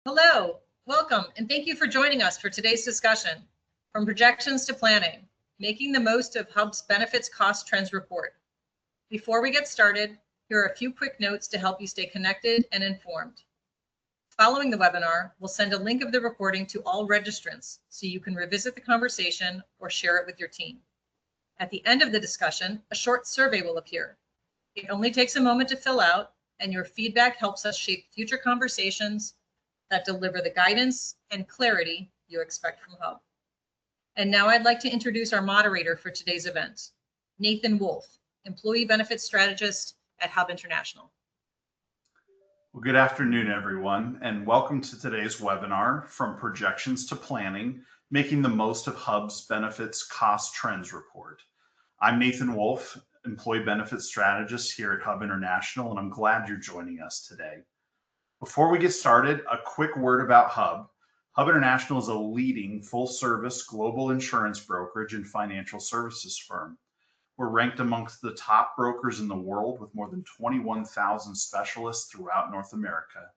Hello, welcome, and thank you for joining us for today's discussion, From Projections to Planning, Making the Most of Hub's Benefits Cost Trends Report. Before we get started, here are a few quick notes to help you stay connected and informed. Following the webinar, we'll send a link of the recording to all registrants so you can revisit the conversation or share it with your team. At the end of the discussion, a short survey will appear. It only takes a moment to fill out, and your feedback helps us shape future conversations that deliver the guidance and clarity you expect from Hub. And now I'd like to introduce our moderator for today's event, Nathan Wolff, Employee Benefits Strategist at Hub International. Well, good afternoon, everyone, and welcome to today's webinar, From Projections to Planning, Making the Most of Hub's Benefits Cost Trends Report. I'm Nathan Wolff, Employee Benefits Strategist here at Hub International, and I'm glad you're joining us today. Before we get started, a quick word about Hub. Hub International is a leading full-service global insurance brokerage and financial services firm. We're ranked amongst the top brokers in the world with more than 21,000 specialists throughout North America.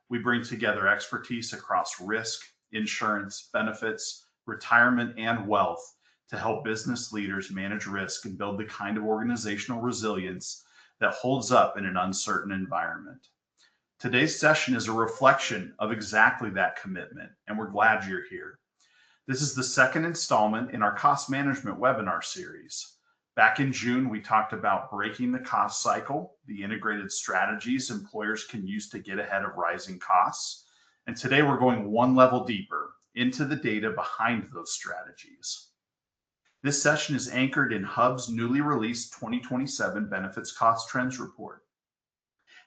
We bring together expertise across risk, insurance, benefits, retirement, and wealth to help business leaders manage risk and build the kind of organizational resilience that holds up in an uncertain environment. Today's session is a reflection of exactly that commitment, and we're glad you're here. This is the second installment in our cost management webinar series. Back in June, we talked about breaking the cost cycle, the integrated strategies employers can use to get ahead of rising costs. And today we're going one level deeper into the data behind those strategies. This session is anchored in Hub's newly released 2027 Benefits Cost Trends Report,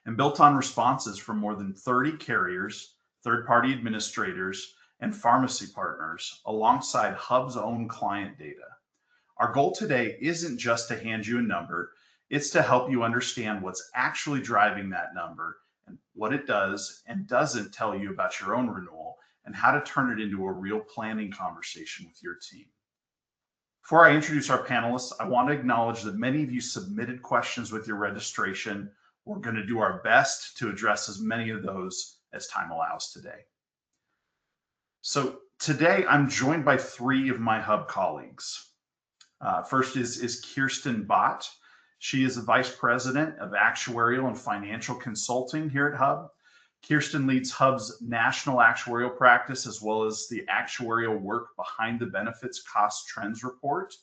and built on responses from more than 30 carriers, third-party administrators, and pharmacy partners, alongside Hub's own client data. Our goal today isn't just to hand you a number, it's to help you understand what's actually driving that number and what it does and doesn't tell you about your own renewal, and how to turn it into a real planning conversation with your team. Before I introduce our panelists, I want to acknowledge that many of you submitted questions with your registration. We're going to do our best to address as many of those as time allows today. So today I'm joined by three of my Hub colleagues. First is Kirsten Bott. She is the Vice President of Actuarial and Financial Consulting here at Hub. Kirsten leads Hub's national actuarial practice as well as the actuarial work behind the Benefits Cost Trends Report,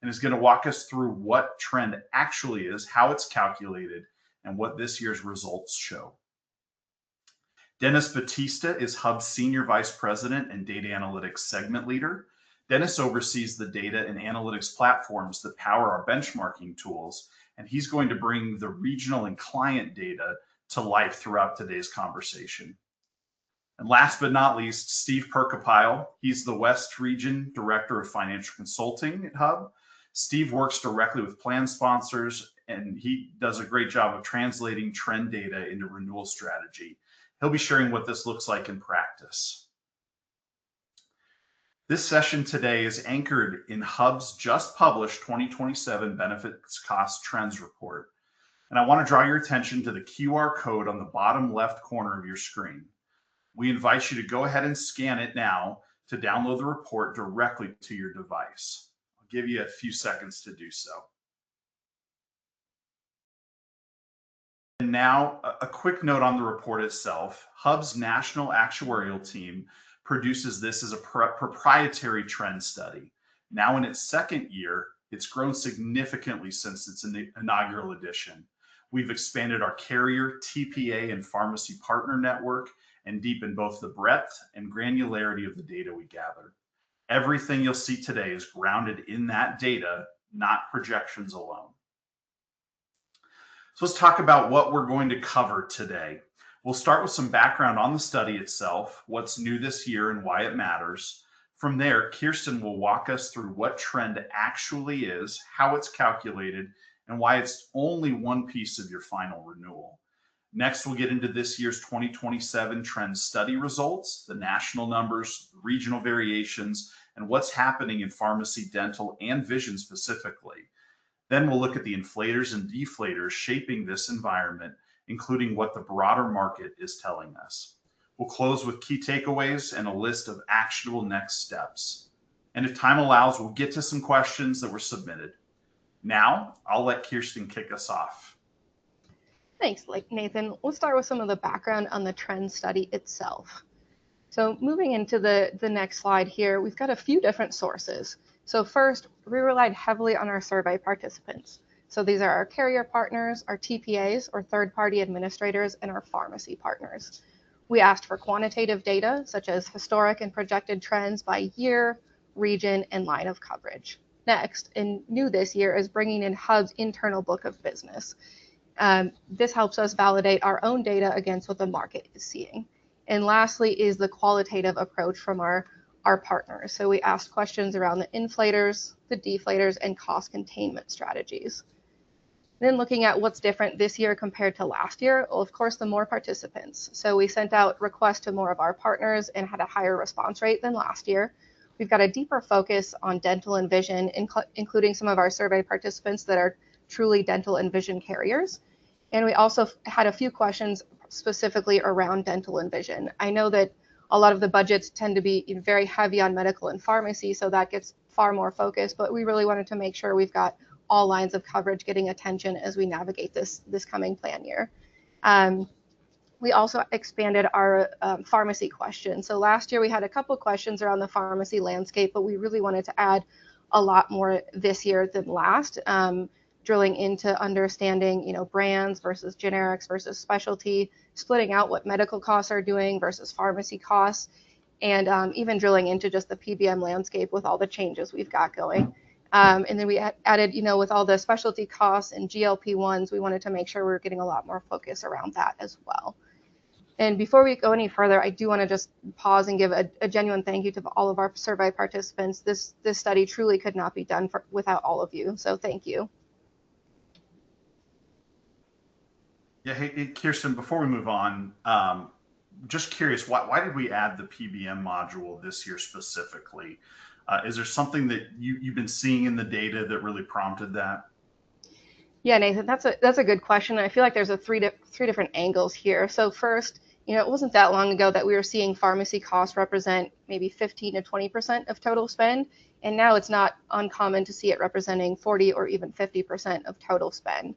and is going to walk us through what trend actually is, how it's calculated, and what this year's results show. Dennis Batista is Hub's Senior Vice President and Data Analytics Segment Leader. Dennis oversees the data and analytics platforms that power our benchmarking tools, and he's going to bring the regional and client data to life throughout today's conversation. And last but not least, Steve Perkopil. He's the West Region Director of Financial Consulting at Hub. Steve works directly with plan sponsors, and he does a great job of translating trend data into renewal strategy. He'll be sharing what this looks like in practice. This session today is anchored in Hub's just published 2027 Benefits Cost Trends Report. And I want to draw your attention to the QR code on the bottom left corner of your screen. We invite you to go ahead and scan it now to download the report directly to your device. I'll give you a few seconds to do so. And now, a quick note on the report itself. Hub's national actuarial team produces this as a proprietary trend study. Now in its second year, it's grown significantly since its inaugural edition. We've expanded our carrier, TPA, and pharmacy partner network and deepened both the breadth and granularity of the data we gather. Everything you'll see today is grounded in that data, not projections alone. So let's talk about what we're going to cover today. We'll start with some background on the study itself, what's new this year and why it matters. From there, Kirsten will walk us through what trend actually is, how it's calculated, and why it's only one piece of your final renewal. Next, we'll get into this year's 2027 trend study results, the national numbers, regional variations, and what's happening in pharmacy, dental, and vision specifically. Then we'll look at the inflators and deflators shaping this environment, including what the broader market is telling us. We'll close with key takeaways and a list of actionable next steps. And if time allows, we'll get to some questions that were submitted. Now, I'll let Kirsten kick us off. Thanks, Nathan. We'll start with some of the background on the trend study itself. So moving into the next slide here, we've got a few different sources. So first, we relied heavily on our survey participants. So these are our carrier partners, our TPAs, or third-party administrators, and our pharmacy partners. We asked for quantitative data, such as historic and projected trends by year, region, and line of coverage. Next, and new this year, is bringing in Hub's internal book of business. This helps us validate our own data against what the market is seeing. And lastly is the qualitative approach from our partners. So we asked questions around the inflators, the deflators, and cost containment strategies. Then looking at what's different this year compared to last year, well, of course, the more participants. So we sent out requests to more of our partners and had a higher response rate than last year. We've got a deeper focus on dental and vision, including some of our survey participants that are truly dental and vision carriers. And we also had a few questions specifically around dental and vision. I know that a lot of the budgets tend to be very heavy on medical and pharmacy, so that gets far more focus, but we really wanted to make sure we've got all lines of coverage getting attention as we navigate this coming plan year. We also expanded our pharmacy question. So last year we had a couple questions around the pharmacy landscape, but we really wanted to add a lot more this year than last, drilling into understanding, brands versus generics versus specialty, splitting out what medical costs are doing versus pharmacy costs, and even drilling into just the PBM landscape with all the changes we've got going. And then we added, with all the specialty costs and GLP-1s, we wanted to make sure we were getting a lot more focus around that as well. And before we go any further, I do want to just pause and give a genuine thank you to all of our survey participants. This study truly could not be done without all of you, so thank you. Yeah, hey, Kirsten, before we move on, just curious, why did we add the PBM module this year specifically? Is there something that you've been seeing in the data that really prompted that? Yeah, Nathan, that's a good question. I feel like there's three different angles here. So first, it wasn't that long ago that we were seeing pharmacy costs represent maybe 15 to 20% of total spend, and now it's not uncommon to see it representing 40 or even 50% of total spend.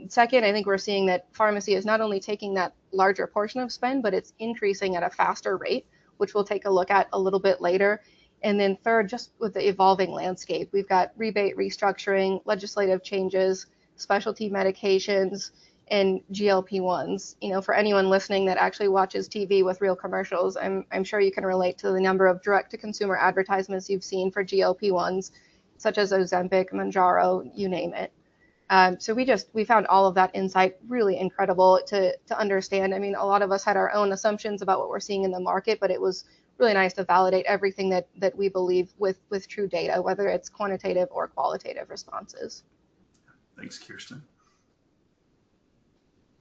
Second, I think we're seeing that pharmacy is not only taking that larger portion of spend, but it's increasing at a faster rate, which we'll take a look at a little bit later. And then third, just with the evolving landscape, we've got rebate restructuring, legislative changes, specialty medications, and GLP-1s. For anyone listening that actually watches TV with real commercials, I'm sure you can relate to the number of direct-to-consumer advertisements you've seen for GLP-1s, such as Ozempic, Mounjaro, you name it. So we found all of that insight really incredible to understand. I mean, a lot of us had our own assumptions about what we're seeing in the market, but it was really nice to validate everything that we believe with true data, whether it's quantitative or qualitative responses. Thanks, Kirsten.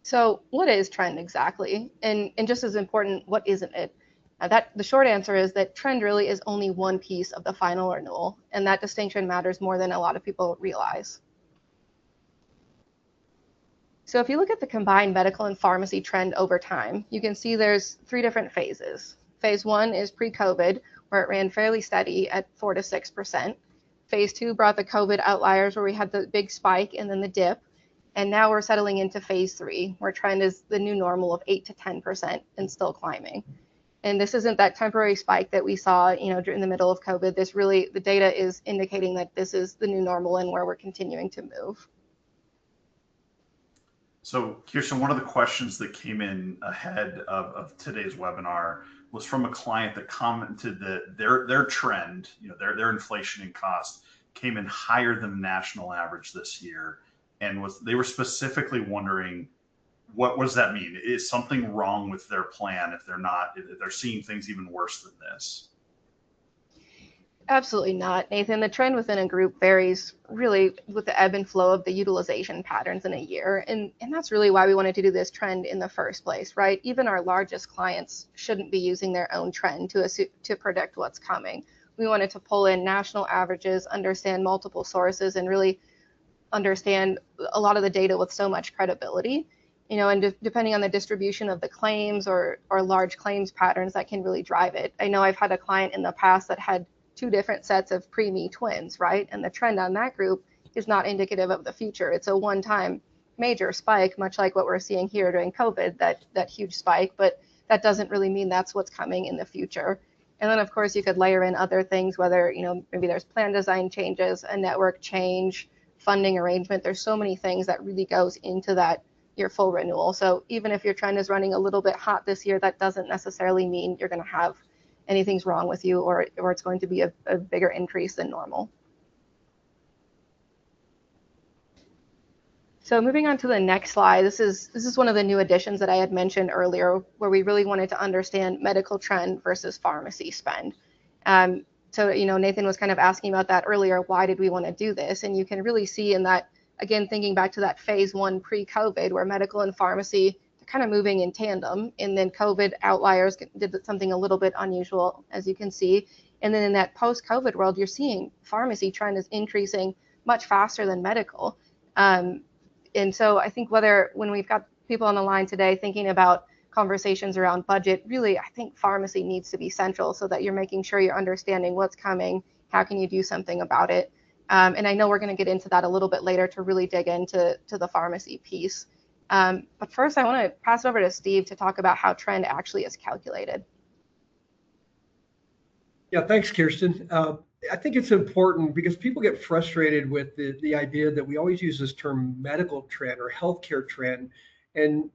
So what is trend exactly? And just as important, what isn't it? The short answer is that trend really is only one piece of the final renewal, and that distinction matters more than a lot of people realize. So if you look at the combined medical and pharmacy trend over time, you can see there's three different phases. Phase 1 is pre-COVID, where it ran fairly steady at 4 to 6%. Phase 2 brought the COVID outliers where we had the big spike and then the dip. And now we're settling into phase 3, where trend is the new normal of 8 to 10% and still climbing. And this isn't that temporary spike that we saw, during the middle of COVID. The data is indicating that this is the new normal and where we're continuing to move. So, Kirsten, one of the questions that came in ahead of today's webinar was from a client that commented that their trend, their inflation and cost came in higher than the national average this year, and they were specifically wondering, what does that mean? Is something wrong with their plan if they're seeing things even worse than this? Absolutely not, Nathan. The trend within a group varies really with the ebb and flow of the utilization patterns in a year. And that's really why we wanted to do this trend in the first place, right? Even our largest clients shouldn't be using their own trend to predict what's coming. We wanted to pull in national averages, understand multiple sources, and really understand a lot of the data with so much credibility. And depending on the distribution of the claims or large claims patterns, that can really drive it. I know I've had a client in the past that had 2 different sets of preemie twins, right? And the trend on that group is not indicative of the future. It's a one-time major spike, much like what we're seeing here during COVID, that huge spike, but that doesn't really mean that's what's coming in the future. And then of course you could layer in other things, whether, maybe there's plan design changes, a network change, funding arrangement. There's so many things that really goes into that, your full renewal. So even if your trend is running a little bit hot this year, that doesn't necessarily mean you're going to have anything's wrong with you or it's going to be a bigger increase than normal. So moving on to the next slide, this is one of the new additions that I had mentioned earlier, where we really wanted to understand medical trend versus pharmacy spend. So Nathan was kind of asking about that earlier. Why did we want to do this? And you can really see in that, again, thinking back to that phase 1 pre-COVID, where medical and pharmacy are kind of moving in tandem, and then COVID outliers did something a little bit unusual, as you can see. And then in that post-COVID world, you're seeing pharmacy trend is increasing much faster than medical. And so I think when we've got people on the line today thinking about conversations around budget, really, I think pharmacy needs to be central so that you're making sure you're understanding what's coming, how can you do something about it. And I know we're going to get into that a little bit later to really dig into the pharmacy piece. But first, I want to pass it over to Steve to talk about how trend actually is calculated. Yeah, thanks, Kirsten. I think it's important because people get frustrated with the idea that we always use this term medical trend or healthcare trend. And,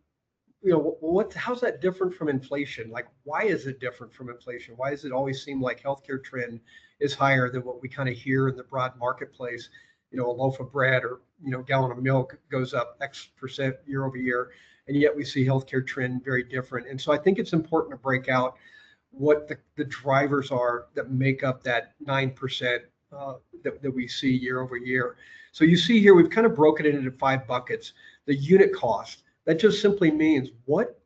how's that different from inflation? Like, why is it different from inflation? Why does it always seem like healthcare trend is higher than what we kind of hear in the broad marketplace? A loaf of bread or, gallon of milk goes up X% year over year. And yet we see healthcare trend very different. And so I think it's important to break out what the drivers are that make up that 9% that we see year over year. So you see here, we've kind of broken it into 5 buckets. The unit cost, that just simply means what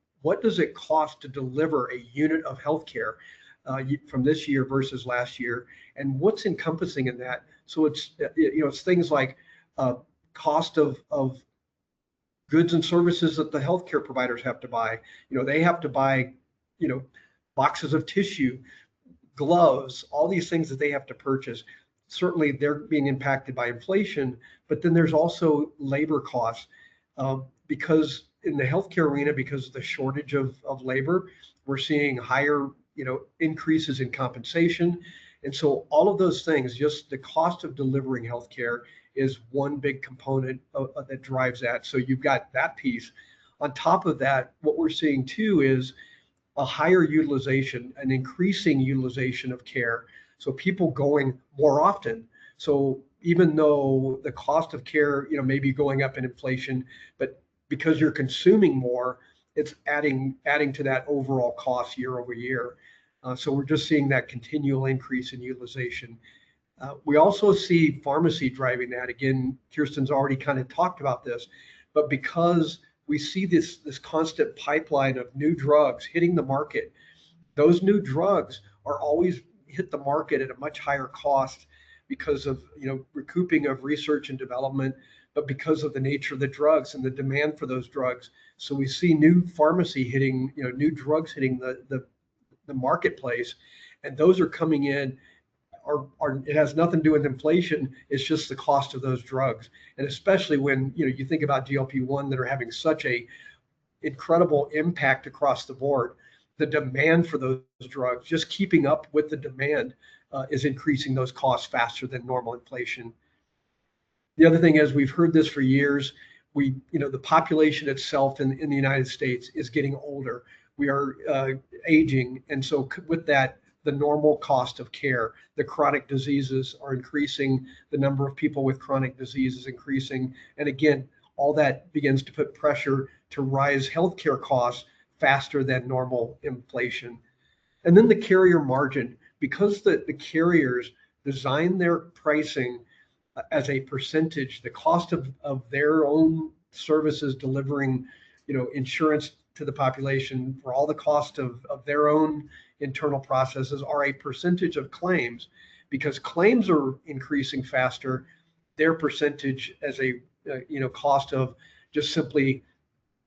does it cost to deliver a unit of healthcare from this year versus last year, and what's encompassing in that. So it's it's things like cost of goods and services that the healthcare providers have to buy. They have to buy boxes of tissue, gloves, all these things that they have to purchase. Certainly they're being impacted by inflation, but then there's also labor costs because in the healthcare arena, because of the shortage of labor, we're seeing higher increases in compensation. And so all of those things, just the cost of delivering healthcare is one big component that drives that. So you've got that piece. On top of that, what we're seeing too is a higher utilization, an increasing utilization of care. So people going more often. So even though the cost of care, may be going up in inflation, but because you're consuming more, it's adding to that overall cost year over year. So we're just seeing that continual increase in utilization. We also see pharmacy driving that. Again, Kirsten's already kind of talked about this, but because we see this constant pipeline of new drugs hitting the market, those new drugs are always hit the market at a much higher cost because of recouping of research and development, but because of the nature of the drugs and the demand for those drugs. So we see new pharmacy hitting, new drugs hitting the marketplace, and those are coming in. It has nothing to do with inflation. It's just the cost of those drugs. And especially when you think about GLP-1 that are having such a incredible impact across the board, the demand for those drugs, just keeping up with the demand is increasing those costs faster than normal inflation. The other thing is, we've heard this for years, the population itself in the United States is getting older. We are aging. And so with that, the normal cost of care, the chronic diseases are increasing, the number of people with chronic diseases increasing. And again, all that begins to put pressure to rise healthcare costs faster than normal inflation. And then the carrier margin, because the carriers design their pricing as a percentage, the cost of their own services delivering, insurance to the population for all the cost of their own internal processes are a percentage of claims. Because claims are increasing faster, their percentage as a cost of just simply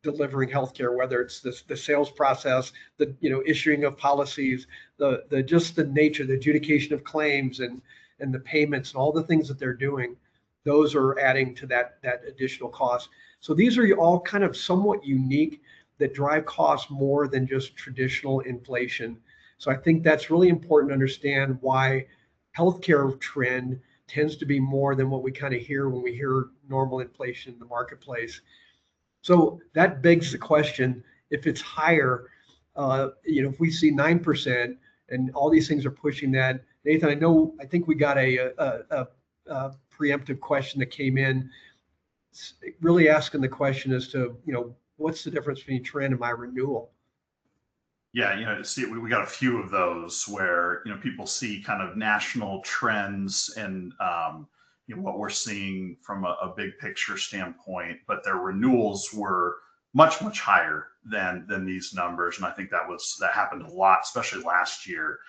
delivering healthcare, whether it's the sales process, the issuing of policies, the just the nature, the adjudication of claims and the payments and all the things that they're doing, those are adding to that additional cost. So these are all kind of somewhat unique that drive costs more than just traditional inflation. So I think that's really important to understand why healthcare trend tends to be more than what we kind of hear when we hear normal inflation in the marketplace. So that begs the question, if it's higher, if we see 9% and all these things are pushing that, Nathan, I think we got a preemptive question that came in, really asking the question as to, what's the difference between trend and my renewal? Yeah, see, we got a few of those where, people see kind of national trends and, what we're seeing from a big picture standpoint, but their renewals were much, much higher than these numbers. And I think that happened a lot, especially last year.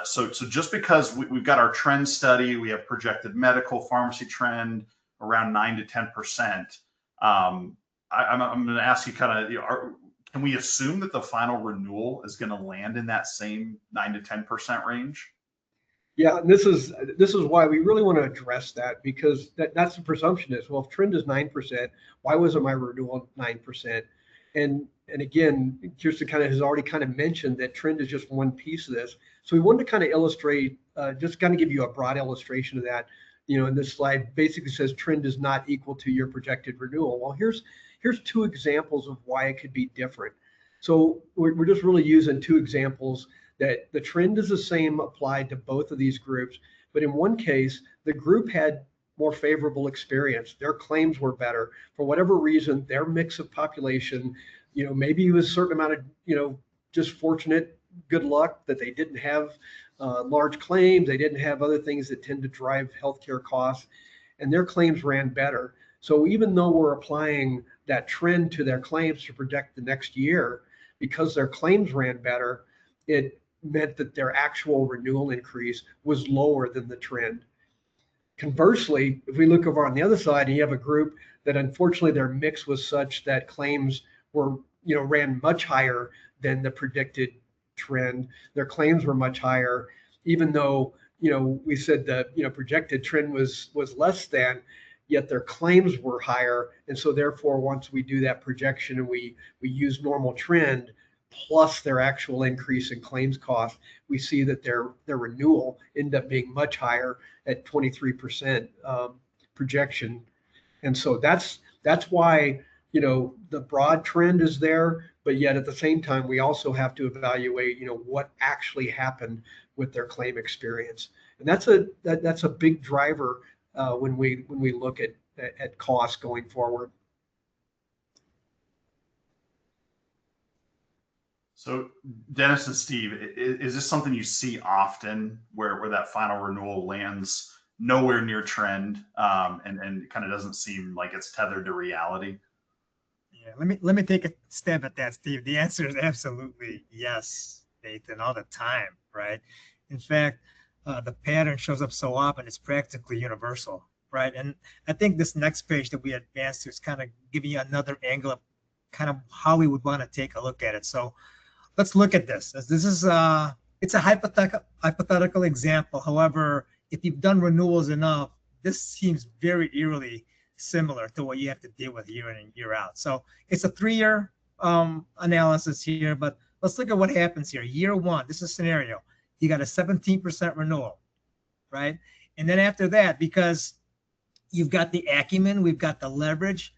So just because we've got our trend study, we have projected medical pharmacy trend around 9 to 10%. I'm going to ask you kind of, can we assume that the final renewal is going to land in that same 9 to 10% range? Yeah, and this is why we really want to address that, because that's the presumption is, well, if trend is 9%, why wasn't my renewal 9%? And again, Kirsten has already kind of mentioned that trend is just one piece of this. So we wanted to kind of illustrate, just kind of give you a broad illustration of that. In this slide basically says trend is not equal to your projected renewal. Well, here's two examples of why it could be different. So we're just really using two examples that the trend is the same applied to both of these groups. But in one case, the group had more favorable experience. Their claims were better. For whatever reason, their mix of population, maybe it was a certain amount of, just fortunate good luck that they didn't have large claims. They didn't have other things that tend to drive healthcare costs, and their claims ran better. So even though we're applying that trend to their claims to project the next year, because their claims ran better, it meant that their actual renewal increase was lower than the trend. Conversely, if we look over on the other side and you have a group that unfortunately their mix was such that claims were, ran much higher than the predicted trend, their claims were much higher, even though, we said the, projected trend was less than, yet their claims were higher. And so therefore, once we do that projection and we use normal trend plus their actual increase in claims cost, we see that their renewal ended up being much higher at 23% projection. And so that's why, the broad trend is there, but yet at the same time, we also have to evaluate, what actually happened with their claim experience. And that's a big driver when we look at costs going forward. So Dennis and Steve, is this something you see often where that final renewal lands nowhere near trend and kind of doesn't seem like it's tethered to reality? Yeah, let me take a stab at that, Steve. The answer is absolutely yes, Nathan, all the time, right? In fact, the pattern shows up so often, it's practically universal, right? And I think this next page that we advanced to is kind of giving you another angle of kind of how we would want to take a look at it. So let's look at this. This is it's a hypothetical example. However, if you've done renewals enough, this seems very eerily similar to what you have to deal with year in and year out. So it's a 3-year analysis here, but let's look at what happens here. Year one, this is a scenario. You got a 17% renewal, right? And then after that, because you've got the acumen, we've got the leverage,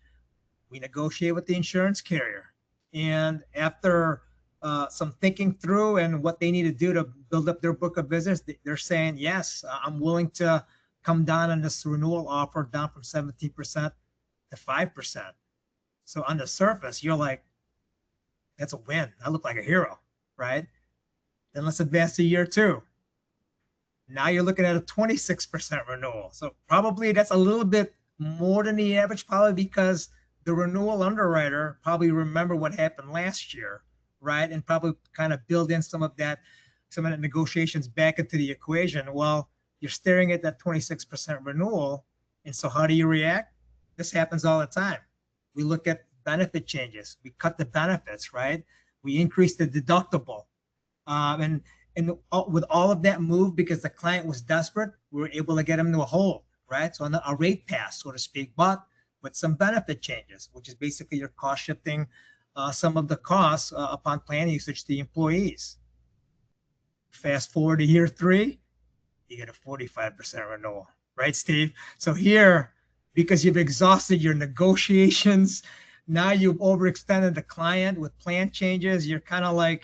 we negotiate with the insurance carrier. And after some thinking through and what they need to do to build up their book of business, they're saying, yes, I'm willing to come down on this renewal offer down from 17% to 5%. So on the surface, you're like, that's a win. I look like a hero, right? Then let's advance to year two. Now you're looking at a 26% renewal. So probably that's a little bit more than the average, probably because the renewal underwriter probably remember what happened last year, right? And probably kind of build in some of the negotiations back into the equation. Well, you're staring at that 26% renewal. And so how do you react? This happens all the time. We look at benefit changes. We cut the benefits, right? We increased the deductible. And with all of that move, because the client was desperate, we were able to get him to a hold, right? So on a rate pass, so to speak, but with some benefit changes, which is basically your cost shifting some of the costs upon plan usage to the employees. Fast forward to year 3, you get a 45% renewal, right, Steve? So here, because you've exhausted your negotiations, now you've overextended the client with plan changes, you're kind of like,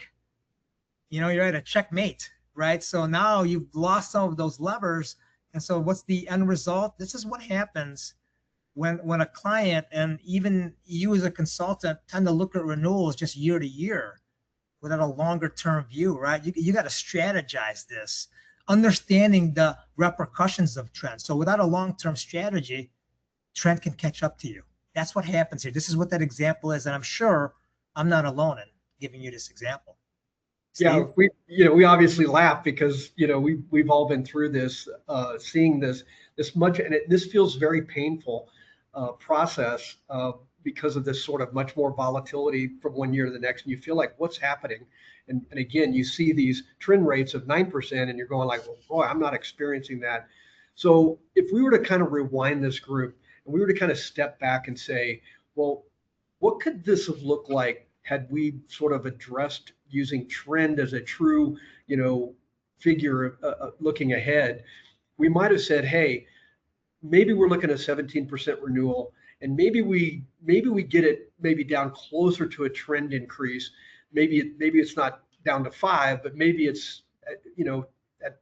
you're at a checkmate, right? So now you've lost some of those levers. And so what's the end result? This is what happens when a client, and even you as a consultant, tend to look at renewals just year to year without a longer term view, right? You got to strategize this, understanding the repercussions of trends. So without a long-term strategy, trend can catch up to you. That's what happens here. This is what that example is. And I'm sure I'm not alone in giving you this example. Steve? Yeah, we obviously laugh because we've all been through this, seeing this much, and this feels very painful process because of this sort of much more volatility from one year to the next, and you feel like what's happening, and again you see these trend rates of 9%, and you're going like, well, boy, I'm not experiencing that. So if we were to kind of rewind this group and we were to kind of step back and say, well, what could this have looked like had we sort of addressed using trend as a true, figure looking ahead? We might have said, hey, maybe we're looking at 17% renewal, and maybe we get it maybe down closer to a trend increase. Maybe it's not down to 5, but maybe it's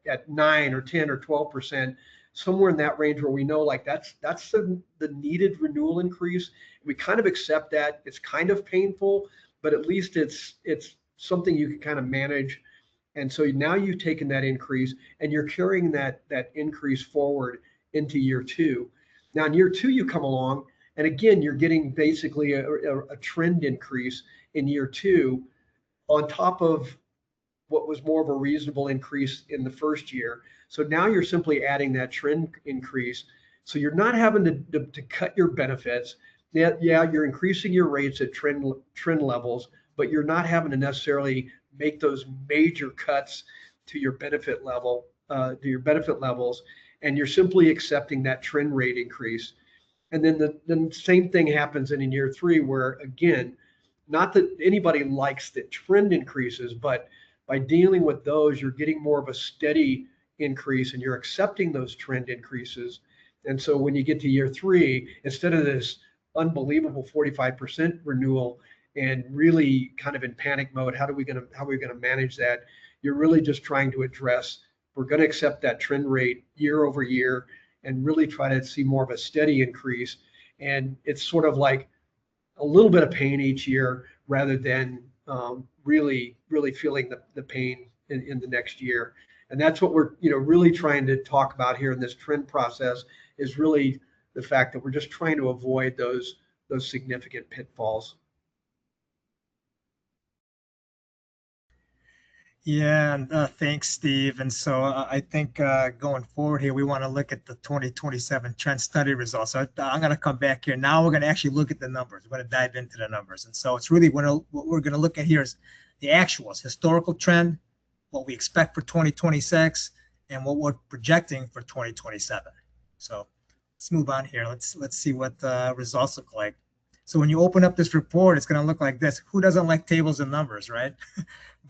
at 9 or 10 or 12%, somewhere in that range where we know like that's the needed renewal increase. We kind of accept that. It's kind of painful, but at least it's something you can kind of manage. And so now you've taken that increase and you're carrying that increase forward into year 2. Now in year 2, you come along and again, you're getting basically a trend increase in year 2 on top of what was more of a reasonable increase in the first year. So now you're simply adding that trend increase. So you're not having to cut your benefits. Yeah, you're increasing your rates at trend levels, but you're not having to necessarily make those major cuts to your benefit level, to your benefit levels, and you're simply accepting that trend rate increase. And then the same thing happens in year 3, where again, not that anybody likes the trend increases, but by dealing with those, you're getting more of a steady increase and you're accepting those trend increases. And so when you get to year 3, instead of this unbelievable 45% renewal and really kind of in panic mode, how are we going to manage that? You're really just trying to address, we're going to accept that trend rate year over year and really try to see more of a steady increase. And it's sort of like a little bit of pain each year rather than really feeling the pain in the next year. And that's what we're really trying to talk about here in this trend process, is really the fact that we're just trying to avoid those significant pitfalls. Yeah, and thanks, Steve. And so I think going forward here, we want to look at the 2027 trend study results. So I'm going to come back here. Now we're going to actually look at the numbers. We're going to dive into the numbers. And so it's really what we're going to look at here is the actuals, historical trend, what we expect for 2026, and what we're projecting for 2027. So let's move on here. Let's see what the results look like. So when you open up this report, it's going to look like this. Who doesn't like tables and numbers, right?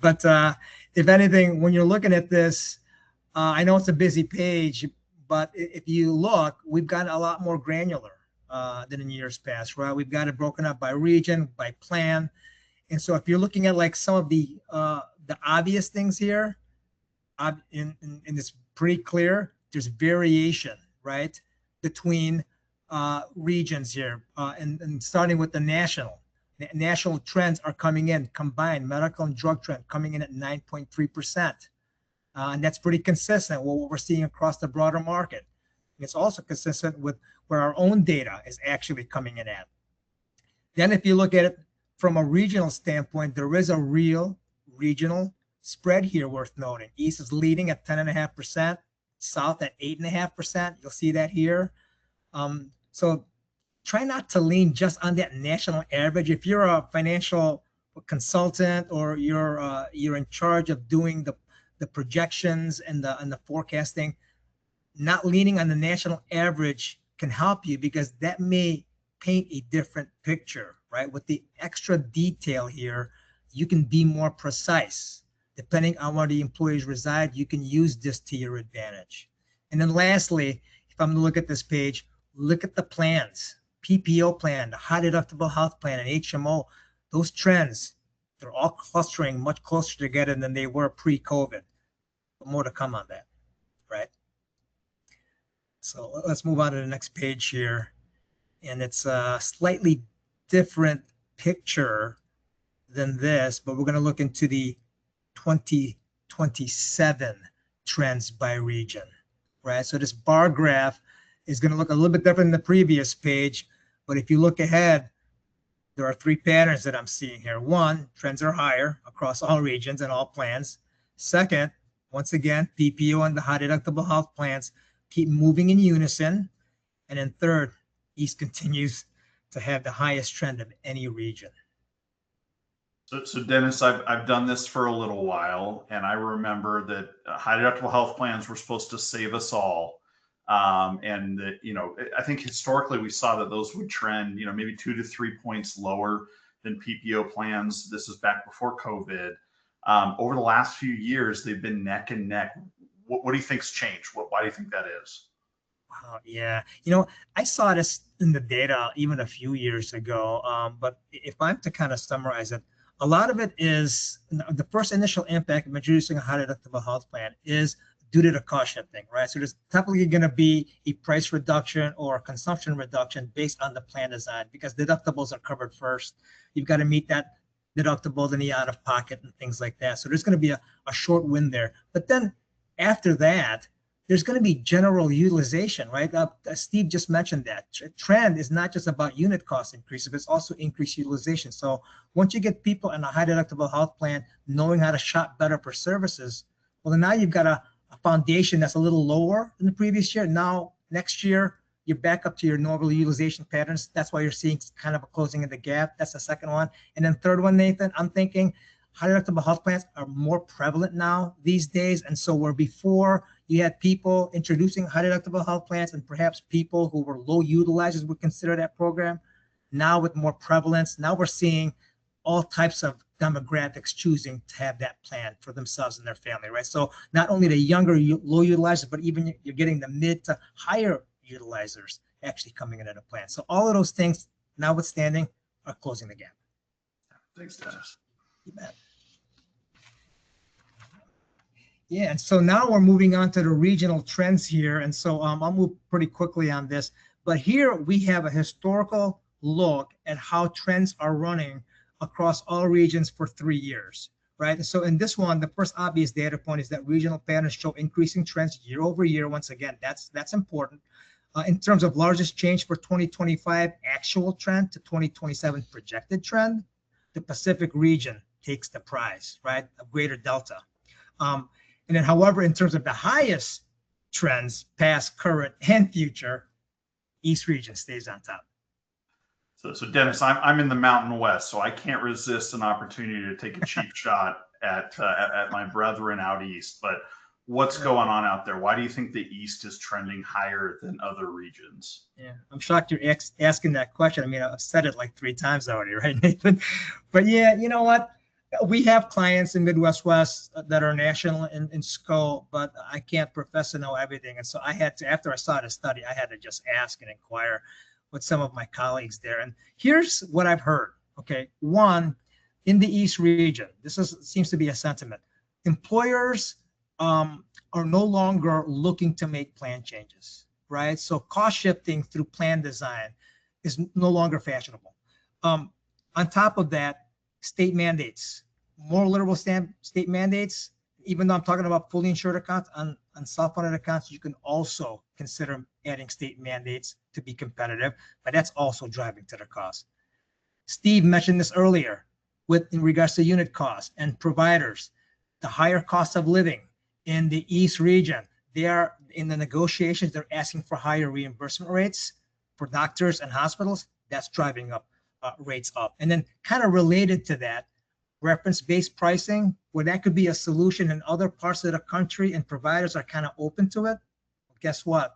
But if anything, when you're looking at this, I know it's a busy page, but if you look, we've got a lot more granular than in years past, right? We've got it broken up by region, by plan. And so if you're looking at like some of the obvious things here, and it's pretty clear, there's variation, right, between regions here, and starting with the national trends are coming in combined, medical and drug trend coming in at 9.3%. And that's pretty consistent with what we're seeing across the broader market. And it's also consistent with where our own data is actually coming in at. Then if you look at it from a regional standpoint, there is a real regional spread here worth noting. East is leading at 10.5%, South at 8.5%. You'll see that here. So try not to lean just on that national average. If you're a financial consultant or you're in charge of doing the projections and the forecasting, not leaning on the national average can help you, because that may paint a different picture, right? With the extra detail here, you can be more precise. Depending on where the employees reside, you can use this to your advantage. And then lastly, if I'm to look at this page, look at the plans, PPO plan, the high deductible health plan, and HMO. Those trends, they're all clustering much closer together than they were pre-COVID. But more to come on that, right? So let's move on to the next page here. And it's a slightly different picture than this, but we're going to look into the 2027 trends by region, right? So this bar graph is going to look a little bit different than the previous page, but if you look ahead, there are three patterns that I'm seeing here. One, trends are higher across all regions and all plans. Second, once again, PPO and the high deductible health plans keep moving in unison. And then third, East continues to have the highest trend of any region. So Dennis, I've done this for a little while, and I remember that high deductible health plans were supposed to save us all. And that, I think historically we saw that those would trend, maybe 2 to 3 points lower than PPO plans. This is back before COVID. Over the last few years, they've been neck and neck. What do you think's changed? Why do you think that is? Wow, yeah. I saw this in the data even a few years ago, but if I'm to kind of summarize it, a lot of it is the first initial impact of introducing a high deductible health plan is due to the cost shifting, right? So there's typically going to be a price reduction or a consumption reduction based on the plan design, because deductibles are covered first. You've got to meet that deductible, then the out of pocket and things like that. So there's going to be a short win there. But then after that, there's going to be general utilization, right? Steve just mentioned that. Trend is not just about unit cost increase, but it's also increased utilization. So once you get people in a high deductible health plan knowing how to shop better for services, well, then now you've got a foundation that's a little lower than the previous year. Now, next year, you're back up to your normal utilization patterns. That's why you're seeing kind of a closing of the gap. That's the second one. And then third one, Nathan, I'm thinking high deductible health plans are more prevalent now these days. And so where before you had people introducing high deductible health plans and perhaps people who were low utilizers would consider that program, now with more prevalence, now we're seeing all types of demographics choosing to have that plan for themselves and their family, right? So not only the younger low utilizers, but even you're getting the mid to higher utilizers actually coming into the plan. So all of those things, notwithstanding, are closing the gap. Thanks, Dennis. You bet. Yeah, and so now we're moving on to the regional trends here. And so I'll move pretty quickly on this. But here we have a historical look at how trends are running across all regions for 3 years, right? And so in this one, the first obvious data point is that regional patterns show increasing trends year over year. Once again, that's important. In terms of largest change for 2025 actual trend to 2027 projected trend, the Pacific region takes the prize, right? A greater delta. And then, however, in terms of the highest trends, past, current, and future, East region stays on top. So Dennis, I'm in the Mountain West, so I can't resist an opportunity to take a cheap shot at my brethren out east. But what's going on out there? Why do you think the East is trending higher than other regions? Yeah, I'm shocked you're asking that question. I mean, I've said it like 3 times already, right, Nathan? But yeah, you know what? We have clients in Midwest West that are national in scope, but I can't profess to know everything. And so I had to, after I saw the study, I had to just ask and inquire with some of my colleagues there. And here's what I've heard. Okay, one, in the East region, seems to be a sentiment. Employers are no longer looking to make plan changes, right? So cost shifting through plan design is no longer fashionable. On top of that, state mandates, more liberal state mandates, even though I'm talking about fully insured accounts, on self-funded accounts, you can also consider adding state mandates to be competitive, but that's also driving to the cost. Steve mentioned this earlier in regards to unit costs and providers, the higher cost of living in the East region. They are in the negotiations, they're asking for higher reimbursement rates for doctors and hospitals, that's driving up rates up. And then kind of related to that, reference-based pricing, where that could be a solution in other parts of the country and providers are kind of open to it. Well, guess what?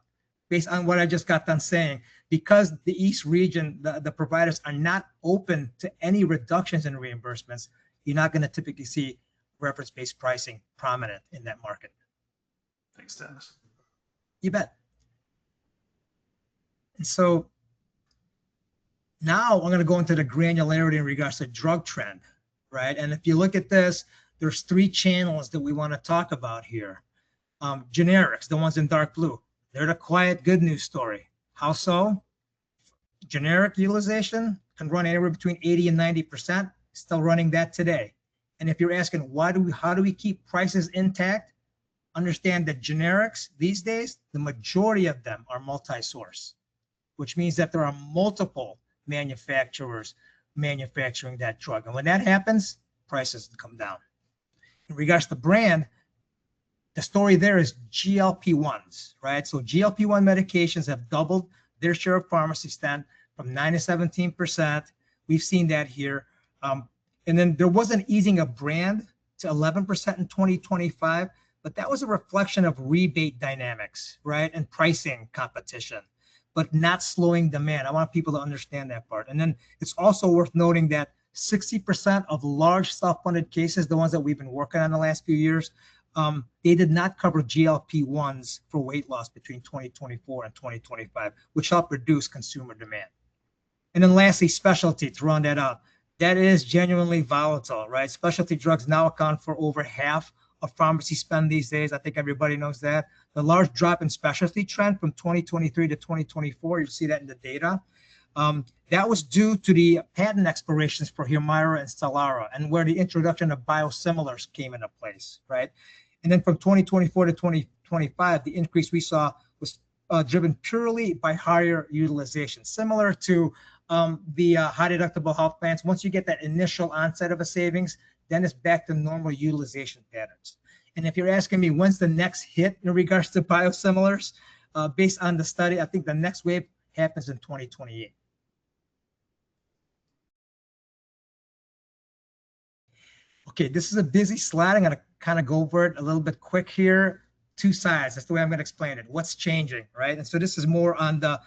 Based on what I just got done saying, because the East region, the providers are not open to any reductions in reimbursements, you're not going to typically see reference-based pricing prominent in that market. Thanks, Dennis. You bet. And so now I'm going to go into the granularity in regards to drug trend, right? And if you look at this, there's 3 channels that we want to talk about here. Generics, the ones in dark blue, they're the quiet good news story. How so? Generic utilization can run anywhere between 80 and 90%, still running that today. And if you're asking how do we keep prices intact, understand that generics these days, the majority of them are multi-source, which means that there are multiple manufacturers manufacturing that drug. And when that happens, prices come down. In regards to brand, the story there is GLP-1s, right? So GLP-1 medications have doubled their share of pharmacy spend from 9 to 17%. We've seen that here. And then there was an easing of brand to 11% in 2025, but that was a reflection of rebate dynamics, right? And pricing competition, but not slowing demand. I want people to understand that part. And then it's also worth noting that 60% of large self-funded cases, the ones that we've been working on the last few years, they did not cover GLP-1s for weight loss between 2024 and 2025, which helped reduce consumer demand. And then lastly, specialty, to round that out, that is genuinely volatile, right? Specialty drugs now account for over half of pharmacy spend these days. I think everybody knows that. The large drop in specialty trend from 2023 to 2024, you see that in the data. That was due to the patent expirations for Humira and Stelara, and where the introduction of biosimilars came into place, right? And then from 2024 to 2025, the increase we saw was driven purely by higher utilization, similar to the high deductible health plans. Once you get that initial onset of a savings, then it's back to normal utilization patterns. And if you're asking me when's the next hit in regards to biosimilars, based on the study, I think the next wave happens in 2028. Okay, this is a busy slide. I'm going to kind of go over it a little bit quick here. 2 sides. That's the way I'm going to explain it. What's changing, right? And so this is more on the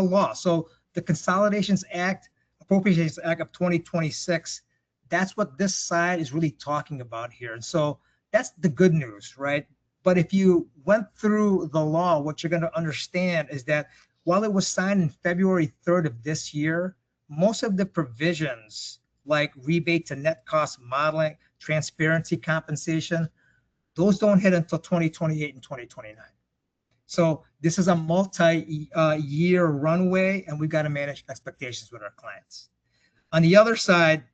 law. So the Consolidations Act, Appropriations Act of 2026, that's what this side is really talking about here. And so that's the good news, right? But if you went through the law, what you're going to understand is that while it was signed in February 3rd of this year, most of the provisions like rebate to net cost modeling, transparency compensation, those don't hit until 2028 and 2029. So this is a multi-year runway, and we've got to manage expectations with our clients. On the other side,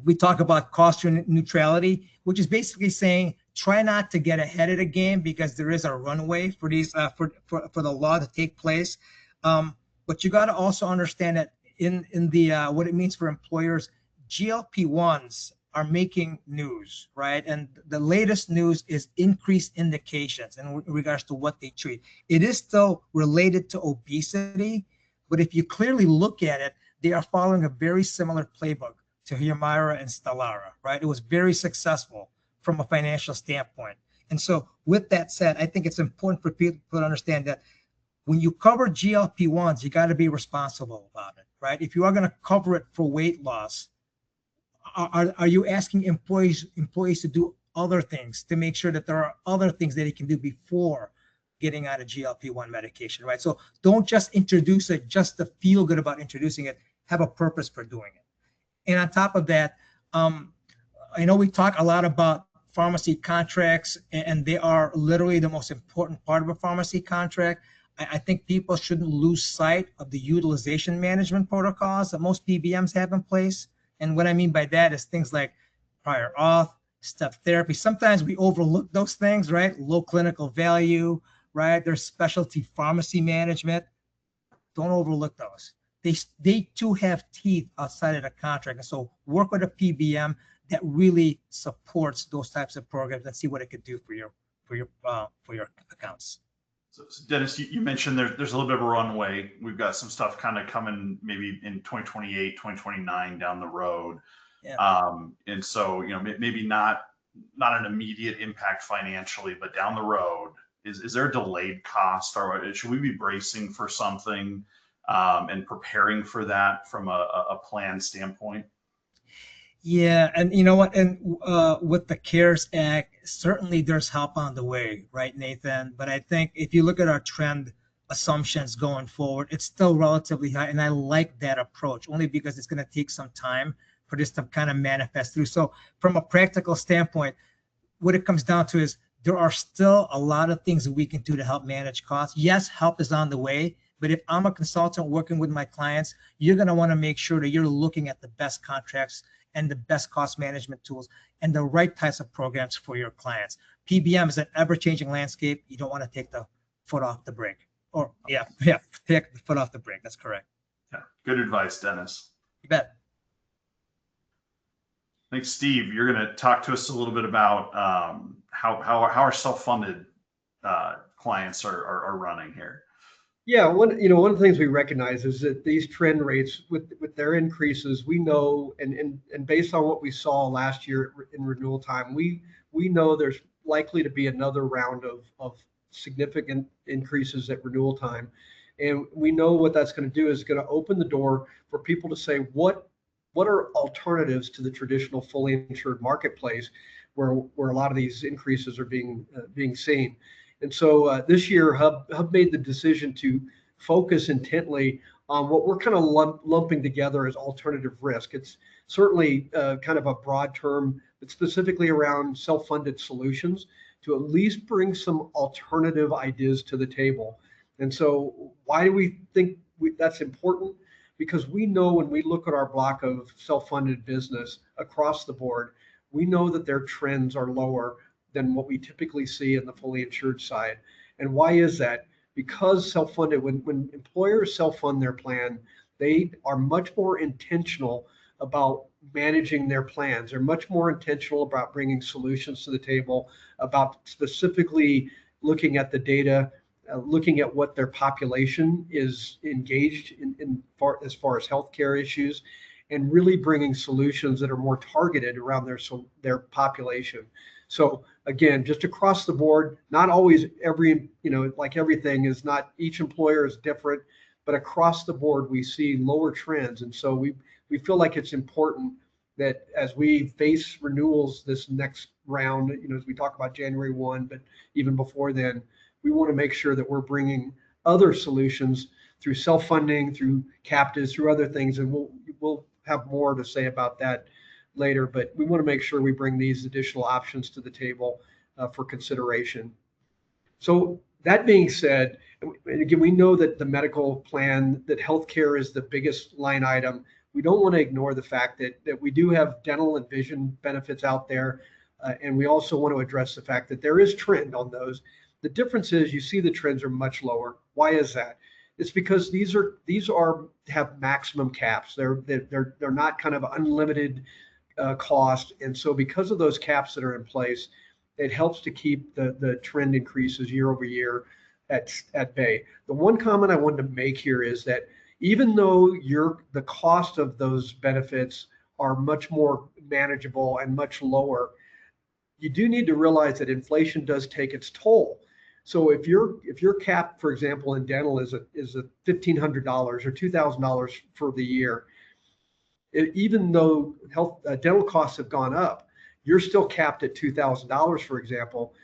we talk about cost neutrality, which is basically saying try not to get ahead of the game because there is a runway for these for the law to take place. But you got to also understand that in the what it means for employers, GLP-1s are making news, right? And the latest news is increased indications in regards to what they treat. It is still related to obesity, but if you clearly look at it, they are following a very similar playbook to Humira and Stelara, right? It was very successful from a financial standpoint. And so with that said, I think it's important for people to understand that when you cover GLP-1s, you got to be responsible about it, right? If you are going to cover it for weight loss, are you asking employees to do other things to make sure that there are other things that they can do before getting on a GLP-1 medication, right? So don't just introduce it just to feel good about introducing it. Have a purpose for doing it. And on top of that, I know we talk a lot about pharmacy contracts, and they are literally the most important part of a pharmacy contract. I think people shouldn't lose sight of the utilization management protocols that most PBMs have in place. And what I mean by that is things like prior auth, step therapy. Sometimes we overlook those things, right? Low clinical value, right? There's specialty pharmacy management. Don't overlook those. They too have teeth outside of the contract. And so work with a PBM that really supports those types of programs and see what it could do for your accounts. So Dennis, you mentioned there's a little bit of a runway. We've got some stuff kind of coming maybe in 2028, 2029 down the road. Yeah. And so, maybe not an immediate impact financially, but down the road, is there a delayed cost, or should we be bracing for something and preparing for that from a plan standpoint? Yeah, and you know what? And with the CARES Act, certainly there's help on the way, right, Nathan? But I think if you look at our trend assumptions going forward, it's still relatively high, and I like that approach only because it's going to take some time for this to kind of manifest through. So from a practical standpoint, what it comes down to is there are still a lot of things that we can do to help manage costs. Yes, help is on the way, but if I'm a consultant working with my clients, you're going to want to make sure that you're looking at the best contracts and the best cost management tools and the right types of programs for your clients. PBM is an ever-changing landscape. You don't want to take the foot off the brake. Or take the foot off the brake. That's correct. Yeah, good advice, Dennis. You bet. Thanks, Steve. You're going to talk to us a little bit about how our self-funded clients are running here. Yeah, one of the things we recognize is that these trend rates with their increases, we know, and based on what we saw last year in renewal time, we know there's likely to be another round of significant increases at renewal time. And we know what that's going to do is going to open the door for people to say, what are alternatives to the traditional fully insured marketplace where a lot of these increases are being seen. And so this year, Hub made the decision to focus intently on what we're kind of lumping together as alternative risk. It's certainly kind of a broad term, but specifically around self-funded solutions to at least bring some alternative ideas to the table. And so why do we think that's important? Because we know when we look at our block of self-funded business across the board, we know that their trends are lower than what we typically see in the fully insured side. And why is that? Because self-funded, when employers self-fund their plan, they are much more intentional about managing their plans. They're much more intentional about bringing solutions to the table, about specifically looking at the data, looking at what their population is engaged in as far as healthcare issues, and really bringing solutions that are more targeted around their population. So again, just across the board, not always like everything is not, each employer is different, but across the board, we see lower trends. And so we feel like it's important that as we face renewals this next round, as we talk about January 1, but even before then, we want to make sure that we're bringing other solutions through self-funding, through captives, through other things. And we'll have more to say about that later, but we want to make sure we bring these additional options to the table for consideration. So that being said, and again, we know that the medical plan, that healthcare is the biggest line item. We don't want to ignore the fact that we do have dental and vision benefits out there. And we also want to address the fact that there is trend on those. The difference is you see the trends are much lower. Why is that? It's because these have maximum caps. They're not kind of unlimited cost. And so because of those caps that are in place, it helps to keep the trend increases year over year at bay. The one comment I wanted to make here is that even though the cost of those benefits are much more manageable and much lower, you do need to realize that inflation does take its toll. So if your cap, for example, in dental is $1,500 or $2,000 for the year, even though dental costs have gone up, you're still capped at $2,000, for example.